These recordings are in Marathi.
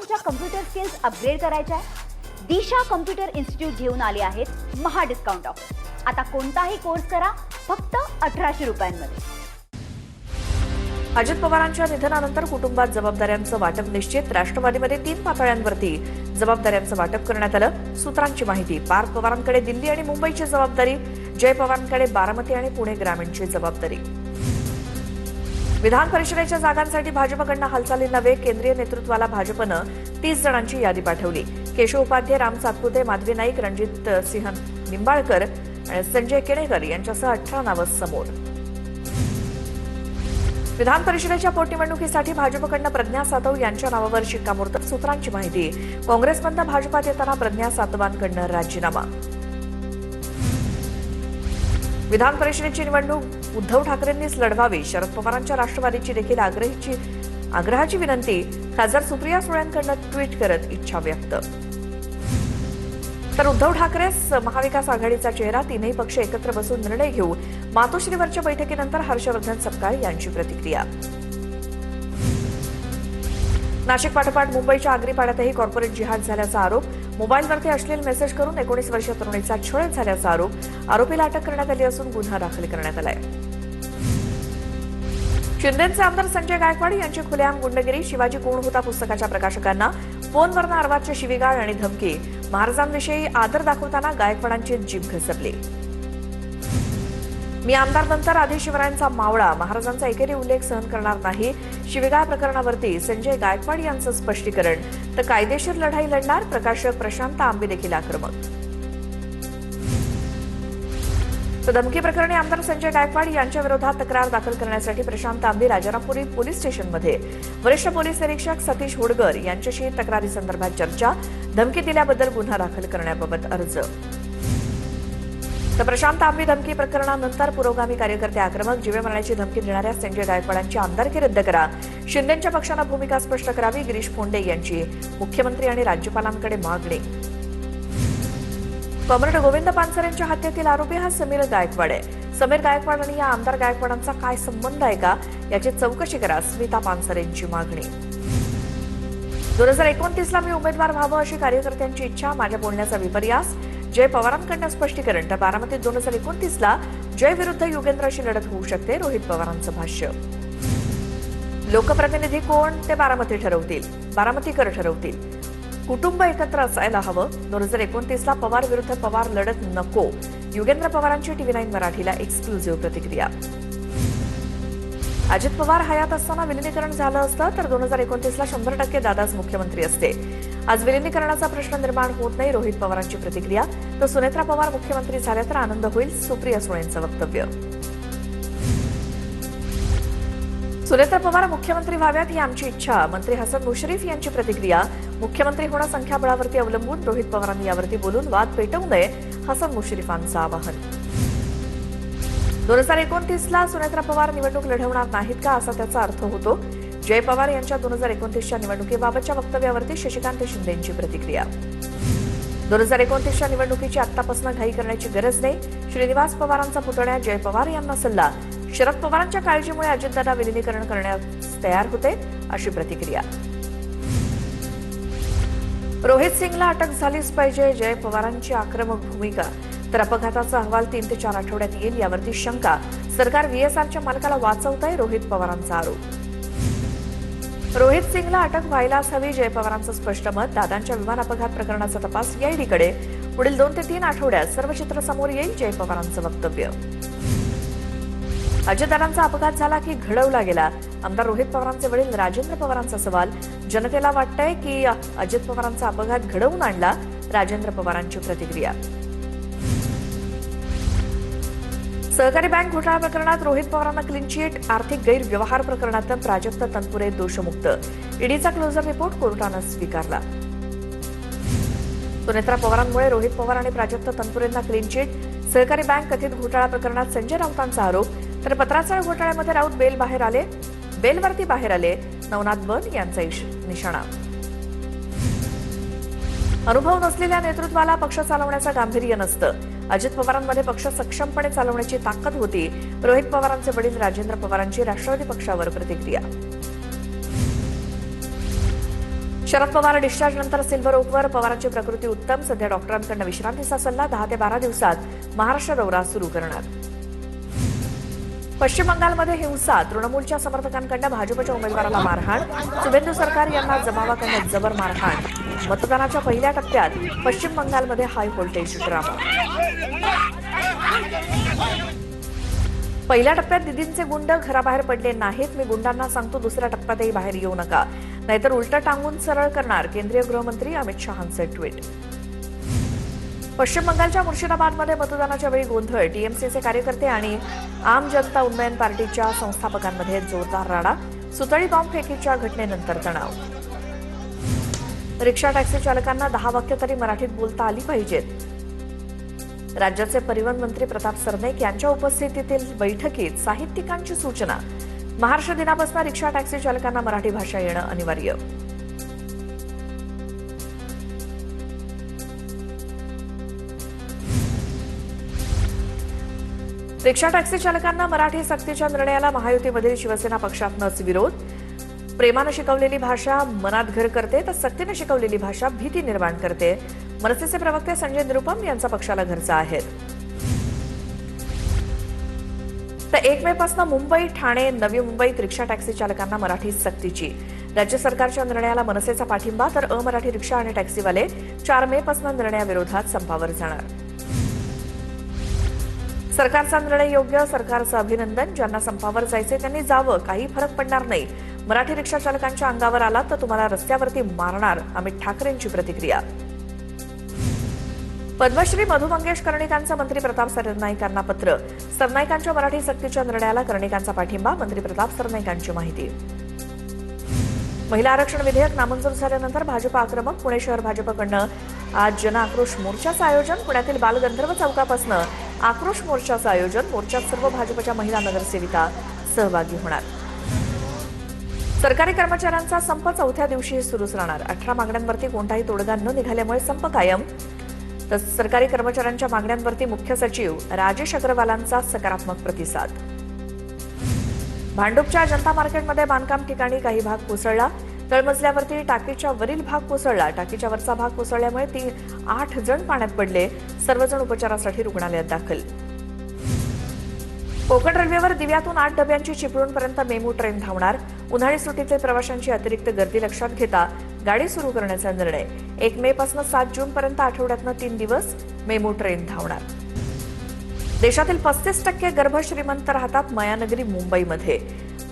तुमच्या कम्प्युटर स्किल्स अपग्रेड करायच्या आहे? दिशा कम्प्युटर इन्स्टिट्यूट घेऊन आले आहेत महा डिस्काउंट ऑफर. आता कोणताही कोर्स करा फक्त 1800 रुपयांमध्ये. अजित पवारांच्या निधनानंतर कुटुंबात जबाबदाऱ्यांचं वाटप निश्चित. राष्ट्रवादीमध्ये 3 पातळ्यांवरती जबाबदाऱ्यांचं वाटप करण्यात आलं. सूत्रांची माहिती: पार्थ पवारांकडे दिल्ली आणि मुंबईची जबाबदारी, जय पवारांकडे बारामती आणि पुणे ग्रामीणची जबाबदारी. विधान परिषदेच्या जागांसाठी भाजपकडनं हालचाली नव्हे. केंद्रीय नेतृत्वाला भाजपनं 30 जणांची यादी पाठवली. केशव उपाध्ये, राम सातपुते, माधवी नाईक, रणजित सिंह निंबाळकर आणि संजय केणेकर यांच्यासह 18 नावं समोर. विधान परिषदेच्या पोटनिवडणुकीसाठी भाजपकडनं प्रज्ञा सातव यांच्या नावावर शिक्कामोर्तब. सूत्रांची माहिती: काँग्रेसमधनं भाजपात येताना प्रज्ञा सातवांकडनं राजीनामा. विधान परिषदेची निवडणूक उद्धव ठाकरेंनीच लढवावी. शरद पवारांच्या राष्ट्रवादीची देखील आग्रहाची विनंती. खासदार सुप्रिया सुळेंकडनं ट्विट करत इच्छा व्यक्त. तर उद्धव ठाकरेच महाविकास आघाडीचा चेहरा. 3ही पक्ष एकत्र बसून निर्णय घेऊ. मातोश्रीवरच्या बैठकीनंतर हर्षवर्धन सपकाळ यांची प्रतिक्रिया. नाशिक पाठोपाठ मुंबईच्या आगरीपाड्यातही कॉर्पोरेट जिहाद झाल्याचा आरोप. मोबाईलवरती अश्लील मेसेज करून 19 वर्षीय तरुणीचा छळ झाल्याचा आरोप. आरोपीला अटक करण्यात आली असून गुन्हा दाखल करण्यात आलाय. शिंदेचे आमदार संजय गायकवाड यांची खुलेआम गुंडगिरी. शिवाजी कोण होता पुस्तकाच्या प्रकाशकांना फोनवरनं अर्वाच्य शिवीगाळ आणि धमकी. महाराजांविषयी आदर दाखवताना गायकवाडांची जीभ घसरली. मी आमदार नंतर आधी शिवरायांचा मावळा. महाराजांचा एकेरी उल्लेख सहन करणार नाही. शिवीगाळ प्रकरणावरती संजय गायकवाड यांचं स्पष्टीकरण. तर कायदेशीर लढाई लढणार. प्रकाशक प्रशांत आंबे देखील आक्रमक. तर धमकी प्रकरणी आमदार संजय गायकवाड यांच्या विरोधात तक्रार दाखल करण्यासाठी प्रशांत आंबे राजारामपुरी पोलीस स्टेशनमध्ये. वरिष्ठ पोलीस निरीक्षक सतीश होडगर यांच्याशी तक्रारीसंदर्भात चर्चा. धमकी दिल्याबद्दल गुन्हा दाखल करण्याबाबत अर्ज. तर प्रशांत आंबे धमकी प्रकरणानंतर पुरोगामी कार्यकर्ते आक्रमक. जीवे मरण्याची धमकी देणाऱ्या संजय गायकवाडांची आमदारकी रद्द करा. शिंदेच्या पक्षानं भूमिका स्पष्ट करावी. गिरीश फोंडे यांची मुख्यमंत्री आणि राज्यपालांकडे मागणी. कॉम्रेड गोविंद पानसरेंच्या हत्येतील आरोपी हा समीर गायकवाड आहे. समीर गायकवाड आणि या आमदार गायकवाडांचा काय संबंध आहे का, याची चौकशी करा. स्मिता पानसरेंची मागणी. 2029ला मी उमेदवार व्हावं अशी कार्यकर्त्यांची इच्छा. माझ्या बोलण्याचा विपर्यास. जय पवारांकडनं स्पष्टीकरण. तर बारामतीत 2029ला जय विरुद्ध युगेंद्र अशी लढत होऊ शकते. रोहित पवारांचं भाष्य. लोकप्रतिनिधी कोण ते बारामतीकर ठरवतील. कुटुंब एकत्र असायला हवं. 2029ला पवार विरुद्ध पवार लढत नको. युगेंद्र पवारांची TV9 मराठीला एक्सक्लुझिव्ह प्रतिक्रिया. अजित पवार हयात असताना विलिनीकरण झालं असतं तर 2029ला 100% दादाच मुख्यमंत्री असते. आज विलिनीकरणाचा प्रश्न निर्माण होत नाही. रोहित पवारांची प्रतिक्रिया. तर सुनेत्रा पवार मुख्यमंत्री झाल्या तर आनंद होईल. सुप्रिया सुळेंचं वक्तव्य. सुनेत्रा पवार मुख्यमंत्री व्हाव्यात ही आमची इच्छा. मंत्री हसन मुश्रीफ यांची प्रतिक्रिया. मुख्यमंत्री होणं संख्याबळावरती अवलंबून. रोहित पवारांनी यावरती बोलून वाद पेटवू नये. हसन मुश्रीफांचं आवाहन. 2029ला सुनेत्रा पवार निवडणूक लढवणार नाहीत का, असा त्याचा अर्थ होतो. जय पवार यांच्या 2029च्या निवडणुकीबाबतच्या वक्तव्यावरती शशिकांत शिंदेंची प्रतिक्रिया. 2029च्या निवडणुकीची आत्तापासून घाई करण्याची गरज नाही. श्रीनिवास पवारांचा पुतण्या जय पवार यांना सल्ला. शरद पवारांच्या काळजीमुळे अजितदादा विलिनीकरण करण्यास तयार होते, अशी प्रतिक्रिया. रोहित सिंगला अटक झालीच पाहिजे. जय पवारांची आक्रमक भूमिका. तर अपघाताचा अहवाल 3 ते 4 आठवड्यात येईल, यावरती शंका. सरकार VSRच्या मालकाला वाचवत आहे. रोहित पवारांचा आरोप. रोहित सिंगला अटक व्हायलाच हवी. जय पवारांचं स्पष्ट मत. दादांच्या विमान अपघात प्रकरणाचा तपास EIDकडे. पुढील 2 ते 3 आठवड्यात सर्व चित्र समोर येईल. जय पवारांचं वक्तव्य. अजितदादांचा अपघात झाला की घडवला गेला. आमदार रोहित पवारांचे वडील राजेंद्र पवारांचा सवाल. जनतेला वाटतंय की अजित पवारांचा अपघात घडवून आणला. राजेंद्र पवारांची प्रतिक्रिया. सहकारी बँक घोटाळा प्रकरणात रोहित पवारांना क्लीन चिट. आर्थिक गैरव्यवहार प्रकरणात प्राजक्त तनपुरे दोषमुक्त. ईडीचा क्लोजर रिपोर्ट कोर्टानं स्वीकारला. सुनेत्रा पवारांमुळे रोहित पवार आणि प्राजक्त तनपुरेंना क्लीन चिट. सहकारी बँक कथित घोटाळा प्रकरणात संजय राऊतांचा आरोप. तर पत्राचाळ घोटाळ्यामध्ये राऊत बेलवरती बाहेर आले. नवनाथ बन यांचा निशाणा. अनुभव नसलेल्या नेतृत्वाला पक्ष चालवण्याचं गांभीर्य नसतं. अजित पवारांमध्ये पक्ष सक्षमपणे चालवण्याची ताकद होती. रोहित पवारांचे वडील राजेंद्र पवारांची राष्ट्रवादी पक्षावर प्रतिक्रिया. शरद पवार डिस्चार्ज नंतर सिल्व्हर ओकवर. पवारांची प्रकृती उत्तम. सध्या डॉक्टरांकडून विश्रांतीचा सल्ला. 10 ते 12 दिवसात महाराष्ट्र दौरा सुरू करणार. पश्चिम बंगालमध्ये हिंसा. तृणमूलच्या समर्थकांकडून भाजपच्या उमेदवाराला मारहाण. शुभेंदू सरकार यांना जमावाकडून जबर मारहाण. मतदानाच्या पहिल्या टप्प्यात पश्चिम बंगालमध्ये हाय व्होल्टेज ड्रामा. पहिल्या टप्प्यात दिदींचे गुंड घराबाहेर पडले नाहीत. मी गुंडांना सांगतो दुसऱ्या टप्प्यातही बाहेर येऊ नका, नाहीतर उलटं टांगून सरळ करणार. केंद्रीय गृहमंत्री अमित शहांचे ट्विट. पश्चिम बंगालच्या मुर्शिदाबादमध्ये मतदानाच्या वेळी गोंधळ. टीएमसीचे कार्यकर्ते आणि आम जनता उन्नयन पार्टीच्या संस्थापकांमध्ये जोरदार राडा. सुतळी बॉम्ब फेकीच्या घटनेनंतर तणाव. रिक्षा टॅक्सी चालकांना 10 वाक्य तरी मराठीत बोलता आली पाहिजेत. राज्याचे परिवहन मंत्री प्रताप सरनाईक यांच्या उपस्थितीतील बैठकीत साहित्यिकांची सूचना. महाराष्ट्र दिनापासून रिक्षा टॅक्सी चालकांना मराठी भाषा येणं अनिवार्य. रिक्षा टॅक्सी चालकांना मराठी सक्तीच्या निर्णयाला महायुतीमधील शिवसेना पक्षातनंच विरोध. प्रेमानं शिकवलेली भाषा मनात घर करते, तर सक्तीनं शिकवलेली भाषा भीती निर्माण करते. मनसेचे प्रवक्ते संजय निरुपम यांचा पक्षाला घरचा आहे. तर 1 मे पासून मुंबई, ठाणे, नवी मुंबईत रिक्षा टॅक्सी चालकांना मराठी सक्तीची. राज्य सरकारच्या निर्णयाला मनसेचा पाठिंबा, तर अमराठी रिक्षा आणि टॅक्सीवाले 4 मे पासून निर्णयाविरोधात संपावर जाणार. सरकारचा निर्णय योग्य. सरकारचं अभिनंदन. ज्यांना संपावर जायचे त्यांनी जावं, काही फरक पडणार नाही. मराठी रिक्षा चालकांच्या अंगावर आला तर तुम्हाला रस्त्यावरती मारणार. अमित ठाकरेंची प्रतिक्रिया. पद्मश्री मधु मंगेश कर्णिकांचं मंत्री प्रताप सरनाईकांना पत्र. सरनाईकांच्या मराठी सक्तीच्या निर्णयाला कर्णिकांचा पाठिंबा. मंत्री प्रताप सरनाईकांची माहिती. महिला आरक्षण विधेयक नामंजूर झाल्यानंतर भाजप आक्रमक. पुणे शहर भाजपकडनं आज जन आक्रोश मोर्चाचं आयोजन. पुण्यातील बालगंधर्व चौकापासून आक्रोश मोर्चाचं आयोजन. मोर्चात सर्व भाजपच्या महिला नगरसेविका सहभागी होणार. सरकारी कर्मचाऱ्यांचा संप 4थ्या दिवशीही सुरूच राहणार. 18 मागण्यांवरती कोणताही तोडगा न निघाल्यामुळे संप कायम. तर सरकारी कर्मचाऱ्यांच्या मागण्यांवरती मुख्य सचिव राजेश अग्रवालांचा सकारात्मक प्रतिसाद. भांडूपच्या जनता मार्केटमध्ये बांधकाम ठिकाणी काही भाग कोसळला. तळमजल्यावरती टाकीच्या वरील भाग कोसळला. टाकीच्या वरचा भाग कोसळल्यामुळे 8 जण पाण्यात पडले. सर्वजण उपचारासाठी रुग्णालयात दाखल. कोकण रेल्वेवर दिव्यातून 8 डब्यांची चिपळूणपर्यंत मेमू ट्रेन धावणार. उन्हाळी सुट्टीतील प्रवाशांची अतिरिक्त गर्दी लक्षात घेता गाडी सुरू करण्याचा निर्णय. 1 मे पासून 7 जूनपर्यंत आठवड्यातनं 3 दिवस मेमू ट्रेन धावणार. देशातील 35% गर्भश्रीमंत राहतात मायानगरी मुंबईमध्ये.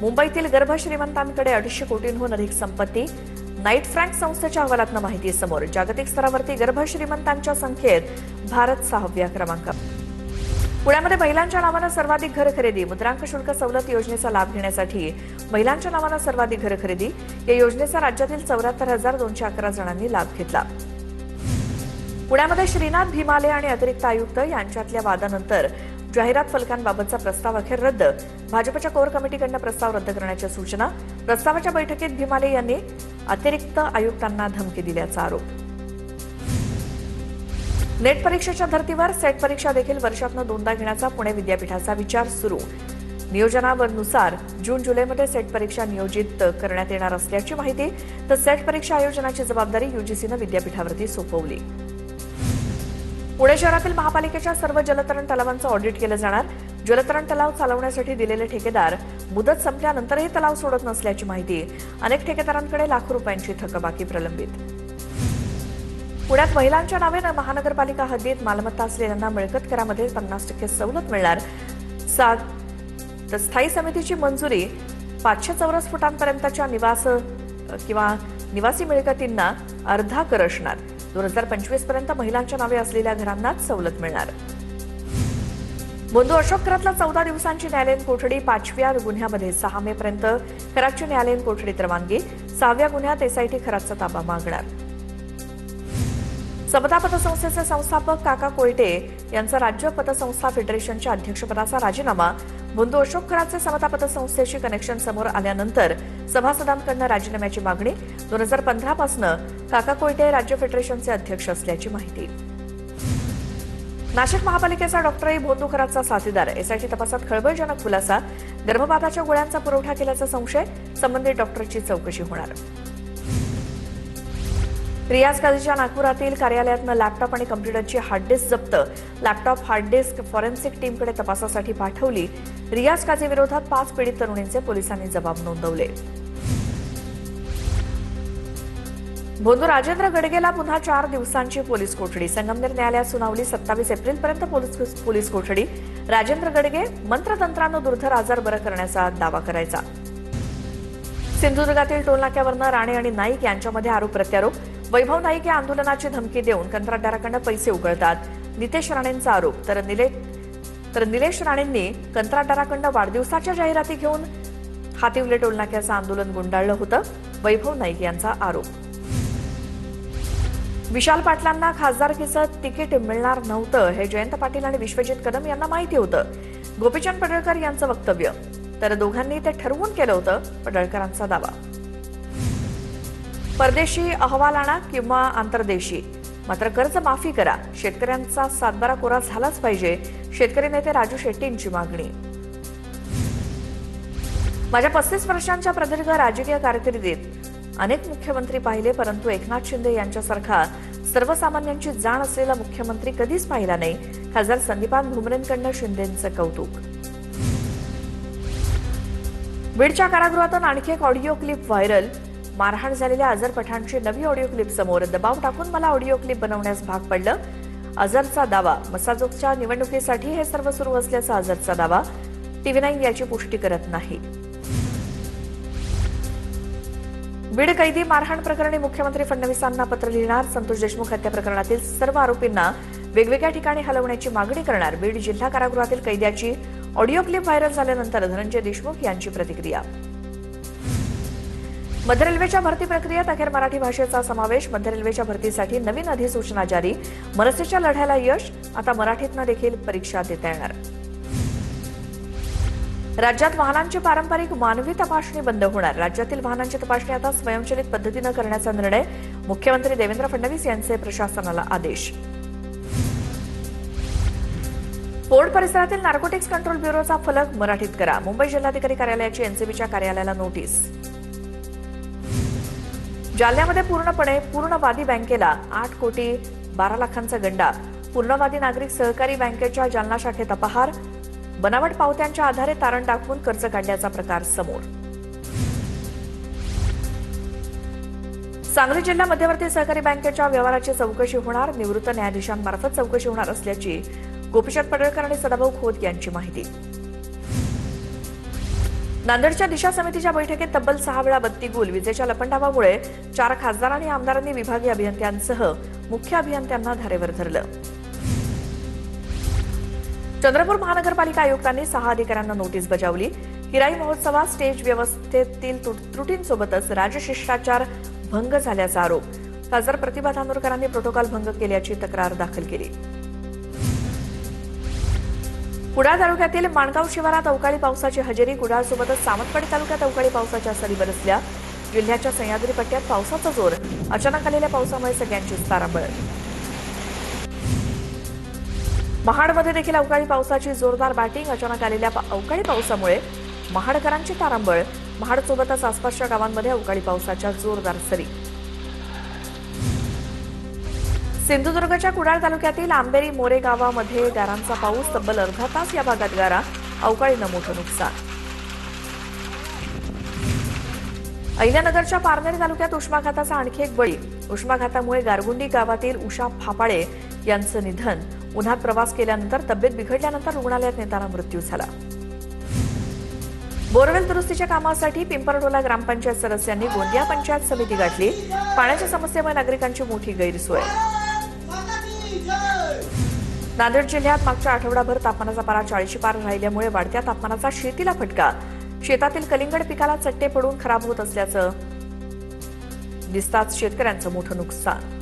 मुंबईतील गर्भश्रीमंतांकडे 250 कोटींहून अधिक संपत्ती. नाईट फ्रँक संस्थेच्या अहवालातनं माहिती समोर. जागतिक स्तरावरती गर्भश्रीमंतांच्या संख्येत भारत 6व्या क्रमांकावर. पुण्यामध्ये महिलांच्या नावानं सर्वाधिक घर खरेदी. मुद्रांक शुल्क सवलत योजनेचा लाभ घेण्यासाठी महिलांच्या नावानं सर्वाधिक घर खरेदी. या योजनेचा राज्यातील 74,211 जणांनी लाभ घेतला. पुण्यामध्ये श्रीनाथ भीमाले आणि अतिरिक्त आयुक्त यांच्यातल्या वादानंतर जाहिरात फलकांबाबतचा प्रस्ताव अखेर रद्द. भाजपच्या कोर कमिटीकडून प्रस्ताव रद्द करण्याच्या सूचना. प्रस्तावाच्या बैठकीत भीमाले यांनी अतिरिक्त आयुक्तांना धमकी दिल्याचा आरोप. नेट परीक्षेच्या धर्तीवर सेट परीक्षा देखील वर्षातनं 2दा घेण्याचा पुणे विद्यापीठाचा विचार सुरू. नियोजनानुसार जून-जुलैमध्ये सेट परीक्षा नियोजित करण्यात येणार असल्याची माहिती. तर सेट परीक्षा आयोजनाची जबाबदारी यूजीसीनं विद्यापीठावरती सोपवली. पुणे शहरातील महापालिकेच्या सर्व जलतरण तलावांचं ऑडिट केलं जाणार. जलतरण तलाव चालवण्यासाठी दिलेले ठेकेदार मुदत संपल्यानंतरही तलाव सोडत नसल्याची माहिती. अनेक ठेकेदारांकडे लाखो रुपयांची थकबाकी प्रलंबित. पुण्यात महिलांच्या नावानं महानगरपालिका हद्दीत मालमत्ता असलेल्यांना मिळकत करामध्ये 50% सवलत मिळणार. स्थायी समितीची मंजुरी 500 चौरस फुटांपर्यंतच्या निवासी मिळकतींना अर्धा कर असणार. 2025 पर्यंत महिलांच्या नावे असलेल्या घरांनाच सवलत मिळणार. बंधू अशोक खरातला 14 दिवसांची न्यायालयीन कोठडी. 5व्या गुन्ह्यामध्ये 6 मे पर्यंत खरातची न्यायालयीन कोठडीत रवानगी. 6व्या गुन्ह्यात एसआयटी खरातचा ताबा मागणार. समता पतसंस्थेचे संस्थापक काका कोयटे यांचा राज्य पतसंस्था फेडरेशनच्या अध्यक्षपदाचा राजीनामा. बंधू अशोक खरातचे समता पतसंस्थेशी कनेक्शन समोर आल्यानंतर सभासदांकडून राजीनाम्याची मागणी. 2015 पासून काका कोयटे राज्य फेडरेशनचे अध्यक्ष असल्याची माहिती. नाशिक महापालिकेचा डॉक्टरही बंधू खरातचा साथीदार. एसआयटी तपासात खळबळजनक खुलासा. गर्भपाताच्या गोळ्यांचा पुरवठा केल्याचा संशय. संबंधित डॉक्टरची चौकशी होणार. रियाज काझीच्या नागपुरातील कार्यालयातनं लॅपटॉप आणि कम्प्युटरची हार्ड डिस्क जप्त. लॅपटॉप हार्ड डिस्क फॉरेन्सिक टीमकडे तपासासाठी पाठवली. रियाज काझी विरोधात 5 पीडित तरुणींचे पोलिसांनी जबाब नोंदवले. बोंधू राजेंद्र गडगेला पुन्हा 4 दिवसांची पोलीस कोठडी. संगमनेर न्यायालयात सुनावली. 27 एप्रिलपर्यंत पोलीस कोठडी. राजेंद्र गडगे मंत्रतंत्रानं दुर्धर आजार बरं करण्याचा दावा करायचा. सिंधुदुर्गातील टोलनाक्यावरनं राणे आणि नाईक यांच्यामध्ये आरोप प्रत्यारोप. वैभव नाईक या आंदोलनाची धमकी देऊन कंत्राटदाराकडनं पैसे उकळतात. नितेश राणेंचा आरोप. तर निलेश राणेंनी कंत्राटदाराकडनं वाढदिवसाच्या जाहिराती घेऊन हातिवले टोलनाक्याचं आंदोलन गुंडाळलं होतं. वैभव नाईक यांचा आरोप. विशाल पाटलांना खासदारकीचं तिकीट मिळणार नव्हतं हे जयंत पाटील आणि विश्वजित कदम यांना माहिती होतं. गोपीचंद पडळकर यांचं वक्तव्य. तर दोघांनी ते ठरवून केलं होतं, पडळकरांचा दावा. परदेशी अहवाल आणा किंवा आंतरदेशी, मात्र कर्ज माफी करा. शेतकऱ्यांचा सातबारा कोरा झालाच पाहिजे. शेतकरी नेते राजू शेट्टींची मागणी. माझ्या 35 वर्षांच्या प्रदीर्घ राजकीय कारकिर्दीत अनेक मुख्यमंत्री पाहिले, परंतु एकनाथ शिंदे यांच्यासारखा सर्वसामान्यांची जाण असलेला मुख्यमंत्री कधीच पाहिला नाही. खासदार संदीपान भुमरेंकडनं शिंदेंचं कौतुक. बीडच्या कारागृहातून आणखी एक ऑडिओ क्लिप व्हायरल. मारहाण झालेल्या अझर पठाणची नवी ऑडिओ क्लिप समोर. दबाव टाकून मला ऑडिओ क्लिप बनवण्यास भाग पडलं, अझरचा दावा. मसाजोगच्या निवडणुकीसाठी हे सर्व सुरू असल्याचा अझरचा दावा. TV9 याची पुष्टी करत नाही. बीड कैदी मारहाण प्रकरणी मुख्यमंत्री फडणवीसांना पत्र लिहिणार. संतोष देशमुख हत्या प्रकरणातील सर्व आरोपींना वेगवेगळ्या ठिकाणी हलवण्याची मागणी करणार. बीड जिल्हा कारागृहातील कैद्याची ऑडिओ क्लिप व्हायरल झाल्यानंतर धनंजय देशमुख यांची प्रतिक्रिया. मध्य रेल्वेच्या भरती प्रक्रियेत अखेर मराठी भाषेचा समावेश. मध्य रेल्वेच्या भरतीसाठी नवीन अधिसूचना जारी. मनसेच्या लढ्याला यश. आता मराठीतनं देखील परीक्षा देता येणार. राज्यात वाहनांची पारंपरिक मानवी तपासणी बंद होणार. राज्यातील वाहनांची तपासणी आता स्वयंचलित पद्धतीनं करण्याचा निर्णय. मुख्यमंत्री देवेंद्र फडणवीस यांचे प्रशासनाला आदेश. फोर्ट परिसरातील नार्कोटिक्स कंट्रोल ब्युरोचा फलक मराठीत करा. मुंबई जिल्हाधिकारी कार्यालयाची एनसीबीच्या कार्यालयाला नोटीस. जालन्यामध्ये पूर्णवादी बँकेला 8 कोटी 12 लाखांचा गंडा. पूर्णवादी नागरिक सहकारी बँकेच्या जालना शाखेत अपहार. बनावट पावत्यांच्या आधारे तारण टाकून कर्ज काढल्याचा प्रकार समोर. सांगली जिल्हा मध्यवर्ती सहकारी बँकेच्या व्यवहाराची चौकशी होणार. निवृत्त न्यायाधीशांमार्फत चौकशी होणार असल्याची गोपीचंद पडळकर आणि सदाभाऊ खोत यांची माहिती. नांदेडच्या दिशा समितीच्या बैठकीत तब्बल 6 वेळा बत्ती गुल. विजेच्या लपंडावामुळे 4 खासदार आणि आमदारांनी विभागीय अभियंत्यांसह मुख्य अभियंत्यांना धारेवर धरलं. चंद्रपूर महानगरपालिका आयुक्तांनी 6 अधिकाऱ्यांना नोटीस बजावली. हिराई महोत्सवात स्टेज व्यवस्थेतील त्रुटींसोबतच राजशिष्टाचार भंग झाल्याचा आरोप. खासदार प्रतिभा धानोरकरांनी प्रोटोकॉल भंग केल्याची तक्रार दाखल केली. कुडाळ तालुक्यातील माणगाव शिवारात अवकाळी पावसाची हजेरी. कुडाळसोबतच सावंतवाडी तालुक्यात अवकाळी पावसाच्या सरी बरसल्या. जिल्ह्याच्या सह्याद्री पट्ट्यात पावसाचा जोर. अचानक आलेल्या पावसामुळे सगळ्यांचीच तारांबळ. महाडमध्ये देखील अवकाळी पावसाची जोरदार बॅटिंग. अचानक आलेल्या अवकाळी पावसामुळे महाडकरांची तारांबळ. महाडसोबतच आसपासच्या गावांमध्ये अवकाळी पावसाच्या जोरदार सरी. सिंधुदुर्गच्या कुडाळ तालुक्यातील आंबेरी मोरे गावामध्ये गारांचा पाऊस. तब्बल अर्धा तास या भागात गारा. अवकाळीनं मोठं नुकसान. अहिल्यानगरच्या पारनेर तालुक्यात उष्माघाताचा आणखी एक बळी. उष्माघातामुळे गारगुंडी गावातील उषा फापाळे यांचं निधन. उन्हात प्रवास केल्यानंतर तब्येत बिघडल्यानंतर रुग्णालयात नेताना मृत्यू झाला. बोरवेल दुरुस्तीच्या कामासाठी पिंपरडोला ग्रामपंचायत सदस्यांनी गोंदिया पंचायत समिती गाठली. पाण्याच्या समस्येमुळे नागरिकांची मोठी गैरसोय. नांदेड जिल्ह्यात मागच्या आठवडाभर तापमानाचा पारा 40 पार राहिल्यामुळे वाढत्या तापमानाचा शेतीला फटका. शेतातील कलिंगड पिकाला चट्टे पडून खराब होत असल्याचं दिसताच शेतकऱ्यांचं मोठं नुकसान.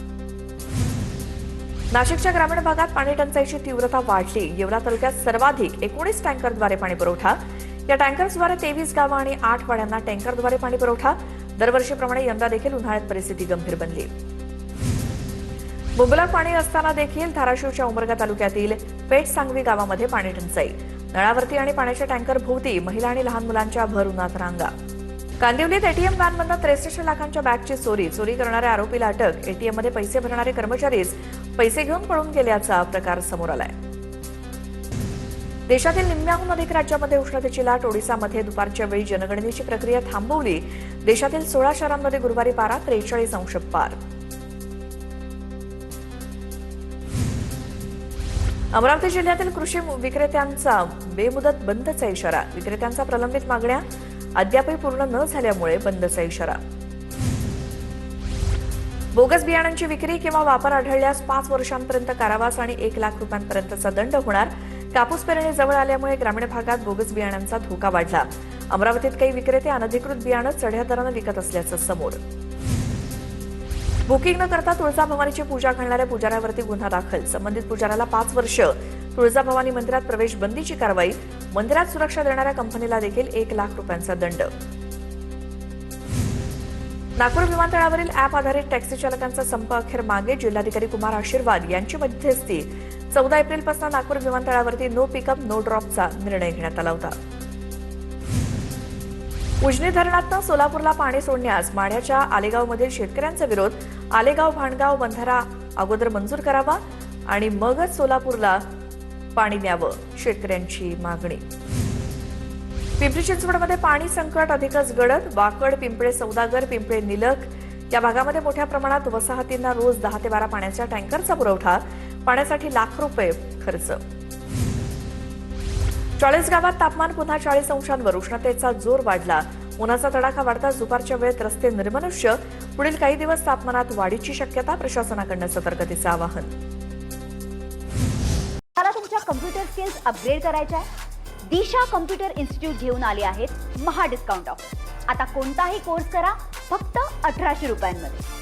नाशिकच्या ग्रामीण भागात पाणी टंचाईची तीव्रता वाढली. येवला तालुक्यात सर्वाधिक 19 टँकरद्वारे पाणी पुरवठा. या टँकर्सद्वारे 23 गावं आणि 8 वाड्यांना टँकरद्वारे पाणी पुरवठा. दरवर्षीप्रमाणे यंदा देखील उन्हाळ्यात परिस्थिती गंभीर बनली. मुबलक पाणी असताना देखील धाराशिवच्या उमरगा तालुक्यातील पेठ सांगवी गावामध्ये पाणी टंचाई. नळावरती आणि पाण्याच्या टँकर भोवती महिला आणि लहान मुलांच्या भर उन्हात रांगा. कांदिवलीत एटीएम व्हॅनमधून 63 लाखांच्या बॅगची चोरी करणाऱ्या आरोपीला अटक. एटीएम मध्ये पैसे भरणारे कर्मचारीच पैसे घेऊन पळून गेल्याचा प्रकार समोर आलाय. देशातील निम्म्याहून अधिक राज्यांमध्ये उष्णतेची लाट. ओडिसामध्ये दुपारच्या वेळी जनगणनेची प्रक्रिया थांबवली. देशातील 16 शहरांमध्ये गुरुवारी पारा 43 अंश पार. अमरावती जिल्ह्यातील कृषी विक्रेत्यांचा बेमुदत बंदचा इशारा. विक्रेत्यांचा प्रलंबित मागण्या अद्यापही पूर्ण न झाल्यामुळे बंदचा इशारा. बोगस बियाणांची विक्री किंवा वापर आढळल्यास 5 वर्षांपर्यंत कारावास आणि 1 लाख रुपयांपर्यंतचा दंड होणार. कापूस पेरणी जवळ आल्यामुळे ग्रामीण भागात बोगस बियाणांचा धोका वाढला. अमरावतीत काही विक्रेते अनधिकृत बियाणं चढ्या दरानं विकत असल्याचं समोर. बुकिंग न करता तुळजाभवानीची पूजा घालणाऱ्या पुजाऱ्यावरती गुन्हा दाखल. संबंधित पुजाऱ्याला 5 वर्ष तुळजाभवानी मंदिरात प्रवेश बंदीची कारवाई. मंदिरात सुरक्षा देणाऱ्या कंपनीला देखील 1 लाख रुपयांचा दंड. नागपूर विमानतळावरील ॲप आधारित टॅक्सी चालकांचा संप अखेर मागे. जिल्हाधिकारी कुमार आशीर्वाद यांची मध्यस्थी. 14 एप्रिलपासून नागपूर विमानतळावरती नो पिकअप नो ड्रॉपचा निर्णय घेण्यात आला होता. उजनी धरणातनं सोलापूरला पाणी सोडण्यास माढ्याच्या आलेगावमधील शेतकऱ्यांचा विरोध. आलेगाव भाणगाव बंधारा अगोदर मंजूर करावा आणि मगच सोलापूरला पाणी द्यावं, शेतकऱ्यांची मागणी. पिंपरी चिंचवडमध्ये पाणी संकट अधिकच गडद. वाकड, पिंपळे सौदागर, पिंपळे निलख या भागामध्ये मोठ्या प्रमाणात वसाहतींना रोज 10 ते 12 पाण्याच्या टँकरचा पुरवठा. पाण्यासाठी लाख रुपये खर्च. 40 गावात तापमान पुन्हा 40 अंशांवर. उष्णतेचा जोर वाढला. उन्हाचा तडाखा वाढताच दुपारच्या वेळेत रस्ते निर्मनुष्य. पुढील काही दिवस तापमानात वाढीची शक्यता. प्रशासनाकडून सतर्कतेचं आवाहन. मला तुमच्या कम्प्युटर स्किल्स अपग्रेड करायच्या आहे? दिशा कम्प्युटर इन्स्टिट्यूट घेऊन आले आहेत महा डिस्काउंट ऑफर. आता कोणताही कोर्स करा फक्त 1800 रुपयांमध्ये.